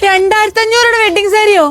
2500 wedding സാരിയോ?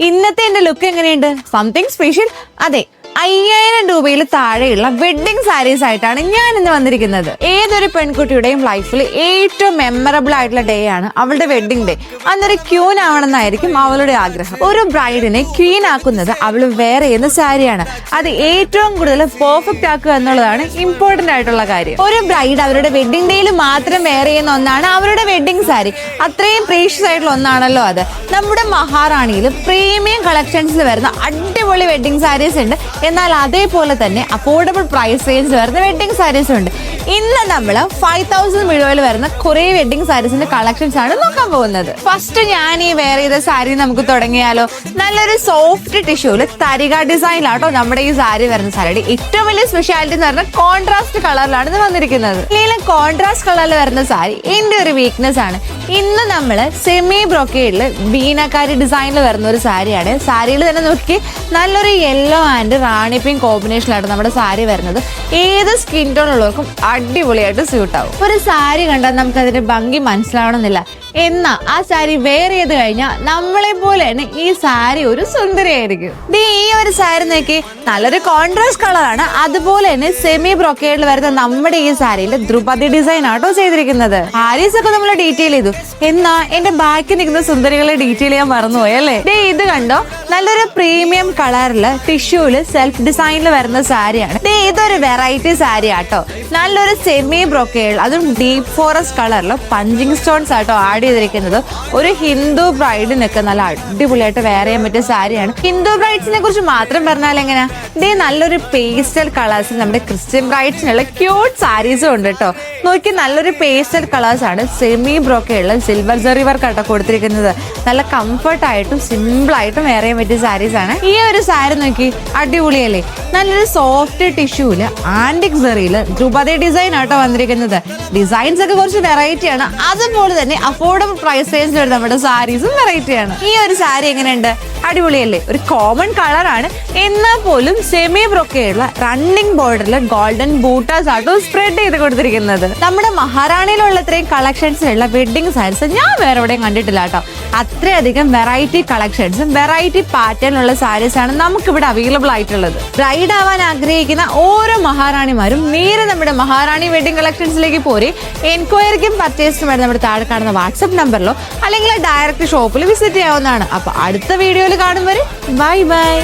ഇന്നത്തെ എന്റെ look എങ്ങനെയുണ്ട്? Something special. അതെ, 5000 രൂപയിൽ താഴെയുള്ള വെഡിങ് സാരീസ് ആയിട്ടാണ് ഞാൻ ഇന്ന് വന്നിരിക്കുന്നത്. ഏതൊരു പെൺകുട്ടിയുടെയും ലൈഫിൽ ഏറ്റവും മെമ്മറബിൾ ആയിട്ടുള്ള ഡേ ആണ് അവളുടെ വെഡിങ് ഡേ. അന്നൊരു ക്യൂൻ ആവണമെന്നായിരിക്കും അവളുടെ ആഗ്രഹം. ഒരു ബ്രൈഡിനെ ക്വീൻ ആക്കുന്നത് അവൾ വെയർ ചെയ്യുന്ന സാരിയാണ്. അത് ഏറ്റവും കൂടുതൽ പെർഫെക്റ്റ് ആക്കുക എന്നുള്ളതാണ് ഇമ്പോർട്ടന്റ് ആയിട്ടുള്ള കാര്യം. ഒരു ബ്രൈഡ് അവരുടെ വെഡിങ് ഡേയിൽ മാത്രം വെയർ ചെയ്യുന്ന ഒന്നാണ് അവരുടെ വെഡിങ് സാരി. അത്രയും പ്രീഷ്യസ് ആയിട്ടുള്ള ഒന്നാണല്ലോ അത്. നമ്മുടെ മഹാറാണിയിൽ പ്രീമിയം കളക്ഷൻസിൽ വരുന്ന അടിപൊളി വെഡിങ് സാരീസ് ഉണ്ട്. എന്നാൽ അതേപോലെ തന്നെ അഫോർഡബിൾ പ്രൈസ് റേഞ്ചിൽ വരുന്ന വെഡിങ് സാരീസും ഉണ്ട്. ഇന്ന് നമ്മൾ 5000 രൂപയിൽ വരുന്ന കുറെ വെഡിങ് സാരീസിന്റെ കളക്ഷൻസ് ആണ് നോക്കാൻ പോകുന്നത്. ഫസ്റ്റ് ഞാൻ ഈ വെയർ ചെയ്ത സാരി നമുക്ക് തുടങ്ങിയാലോ? നല്ലൊരു സോഫ്റ്റ് ടിഷ്യൂല് തരിക ഡിസൈനിലാട്ടോ നമ്മുടെ ഈ സാരി വരുന്ന സാരിയുടെ ഏറ്റവും വലിയ സ്പെഷ്യാലിറ്റി എന്ന് പറഞ്ഞാൽ കോൺട്രാസ്റ്റ് കളറിലാണ് ഇത് വന്നിരിക്കുന്നത്. അല്ലെങ്കിൽ കോൺട്രാസ്റ്റ് കളറിൽ വരുന്ന സാരി എന്റെ ഒരു വീക്ക്നെസ് ആണ്. ഇന്ന് നമ്മൾ സെമി ബ്രൊക്കേഡില് ബീനക്കാരി ഡിസൈനിൽ വരുന്ന ഒരു സാരിയാണ്. സാരിയിൽ തന്നെ നോക്കി നല്ലൊരു യെല്ലോ ആൻഡ് റാണി പിങ്ക് കോമ്പിനേഷനിലാണ് നമ്മുടെ സാരി വരുന്നത്. ഏത് സ്കിൻ ടോൺ ഉള്ളവർക്കും അടിപൊളിയായിട്ട് സ്യൂട്ട് ആവും. ഒരു സാരി കണ്ടാൽ നമുക്ക് അതിന്റെ ഭംഗി മനസ്സിലാവണമെന്നില്ല. എന്നാ ആ സാരി വെയർ ചെയ്ത് കഴിഞ്ഞാൽ നമ്മളെ പോലെ തന്നെ ഈ സാരി ഒരു സുന്ദരിയായിരിക്കും. ഈ ഒരു സാരി നോക്കി നല്ലൊരു കോൺട്രാസ്റ്റ് കളറാണ്. അതുപോലെ തന്നെ സെമി ബ്രൊക്കേഡിൽ വരുന്ന നമ്മുടെ ഈ സാരിയിൽ ദ്രുപതി ഡിസൈൻ ആട്ടോ ചെയ്തിരിക്കുന്നത്. സാരീസ് ഒക്കെ നമ്മൾ ഡീറ്റെയിൽ ചെയ്തു. എന്നാ എന്റെ ബാക്കിൽ നിൽക്കുന്ന സുന്ദരികളെ ഡീറ്റെയിൽ ചെയ്യാൻ മറന്നുപോയി അല്ലേ? ഇത് കണ്ടോ, നല്ലൊരു പ്രീമിയം കളറില് ടിഷ്യൂല് സെൽഫ് ഡിസൈനിൽ വരുന്ന സാരിയാണ്. ഇതൊരു വെറൈറ്റി സാരി ആട്ടോ. നല്ലൊരു സെമി ബ്രൊക്കേഡ്, അതും ഡീപ് ഫോറസ്റ്റ് കളറില് പഞ്ചിങ് സ്റ്റോൺസ് ആട്ടോ ആഡ് ചെയ്തിരിക്കുന്നത്. ഒരു ഹിന്ദു ബ്രൈഡിനൊക്കെ നല്ല അടിപൊളിയായിട്ട് വെയർ ചെയ്യാൻ പറ്റിയ സാരിയാണ്. ഹിന്ദു ബ്രൈഡ്സിനെ കുറിച്ച് മാത്രം പറഞ്ഞാൽ എങ്ങനെയാ? നല്ലൊരു പേസ്റ്റൽ കളേഴ്സിൽ നമ്മുടെ ക്രിസ്ത്യൻ ബ്രൈഡ്സിനുള്ള ക്യൂട്ട് സാരീസും ഉണ്ട് കേട്ടോ. നോക്കി നല്ലൊരു പേസ്റ്റൽ കളേഴ്സ് ആണ് സെമി ബ്രോക്കേഡിൽ സിൽവർ ജെറി വർക്ക് ആട്ടോ കൊടുത്തിരിക്കുന്നത്. നല്ല കംഫർട്ട് ആയിട്ടും സിമ്പിൾ ആയിട്ടും വെയർ ചെയ്യാൻ പറ്റിയ സാരീസ് ആണ്. ഈ ഒരു സാരി നോക്കി അടിപൊളിയല്ലേ? നല്ലൊരു സോഫ്റ്റ് ടിഷ്യൂല് ആന്റിക് ജെറിയില് ദ്രുപതി ഡിസൈൻ ആട്ടോ വന്നിരിക്കുന്നത്. ഡിസൈൻസ് ഒക്കെ കുറച്ച് വെറൈറ്റി ആണ്. അതുപോലെ തന്നെ അഫോർഡബിൾ പ്രൈസ് റേഞ്ചിൽ നമ്മുടെ സാരീസും വെറൈറ്റി ആണ്. ഈ ഒരു സാരി എങ്ങനെയുണ്ട്? അടിപൊളിയല്ലേ? ഒരു കോമൺ കളറാണ്, എന്നാൽ പോലും സെമി ബ്രൊക്കേഡുള്ള റണ്ണിങ് ബോർഡറിൽ ഗോൾഡൻ ബൂട്ടാസ് ആട്ടോ സ്പ്രെഡ് ചെയ്ത് കൊടുത്തിരിക്കുന്നത്. നമ്മുടെ മഹാറാണിയിലുള്ള ഇത്രയും കളക്ഷൻസിലുള്ള വെഡിങ് സാരീസ് ഞാൻ വേറെ എവിടെയും കണ്ടിട്ടില്ല കേട്ടോ. അത്രയധികം വെറൈറ്റി കളക്ഷൻസും വെറൈറ്റി പാറ്റേണിലുള്ള സാരീസ് ആണ് നമുക്കിവിടെ അവൈലബിൾ ആയിട്ടുള്ളത്. ബ്രൈഡ് ആവാൻ ആഗ്രഹിക്കുന്ന ഓരോ മഹാറാണിമാരും നേരെ നമ്മുടെ മഹാറാണി വെഡിങ് കളക്ഷൻസിലേക്ക് പോരെ. എൻക്വയറിക്കും പർച്ചേസിനുമായിട്ട് നമ്മുടെ താഴെ കാണുന്ന വാട്സ്ആപ്പ് നമ്പറിലോ അല്ലെങ്കിൽ ഡയറക്റ്റ് ഷോപ്പിൽ വിസിറ്റ് ചെയ്യാവുന്നതാണ്. അപ്പൊ അടുത്ത വീഡിയോയിൽ കാണും വരെ ബൈ ബൈ.